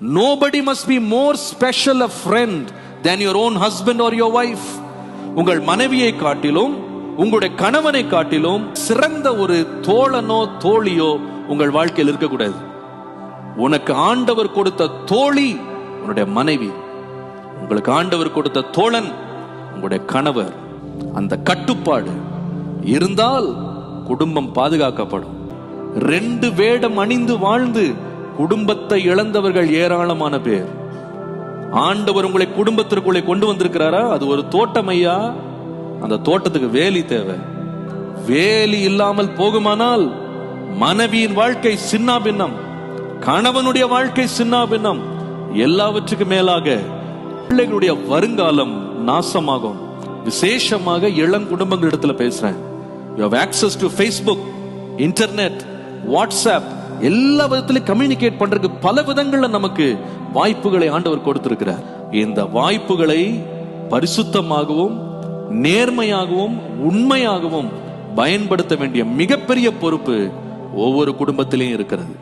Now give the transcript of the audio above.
Nobody must be more special a friend than your own husband or your wife. உங்கள் மனைவியை காட்டிலும் உங்களுடைய கணவனை காட்டிலும் சிறந்த ஒரு தோழனோ தோழியோ உங்கள் வாழ்க்கையில் இருக்கக்கூடாது. உனக்கு ஆண்டவர் கொடுத்த தோழி உன்னுடைய மனைவி, உங்களுக்கு ஆண்டவர் கொடுத்த தோழன் உங்களுடைய கணவர். அந்த கட்டுப்பாடு இருந்தால் குடும்பம் பாதுகாக்கப்படும். 2 வேடம் அணிந்து வாழ்ந்து குடும்பத்தை இழந்தவர்கள் ஏராளமான பேர். ஆண்டவர் உங்களை குடும்பத்திற்குள்ளே கொண்டு வந்திருக்கிறாரா? அது ஒரு தோட்டம் ஐயா. அந்த தோட்டத்துக்கு வேலி தேவை. வேலி இல்லாமல் போகுமானால் மனைவியின் வாழ்க்கை சின்னாபின்னம், கணவனுடைய வாழ்க்கை சின்னாபின்னம், எல்லாவற்றுக்கும் மேலாக பிள்ளைகளுடைய வருங்காலம் நாசமாகும். விசேஷமாக இளம் குடும்பங்களிடத்துல பேசுறேன். You have access to Facebook, internet, WhatsApp, எல்லா விதத்திலும் கம்யூனிகேட் பண்றதுக்கு பல விதங்கள்ல நமக்கு வாய்ப்புகளை ஆண்டவர் கொடுத்திருக்கிறார். இந்த வாய்ப்புகளை பரிசுத்தமாகவும் நேர்மையாகவும் உண்மையாகவும் பயன்படுத்த வேண்டிய மிகப்பெரிய பொறுப்பு ஒவ்வொரு குடும்பத்திலையும் இருக்கிறது.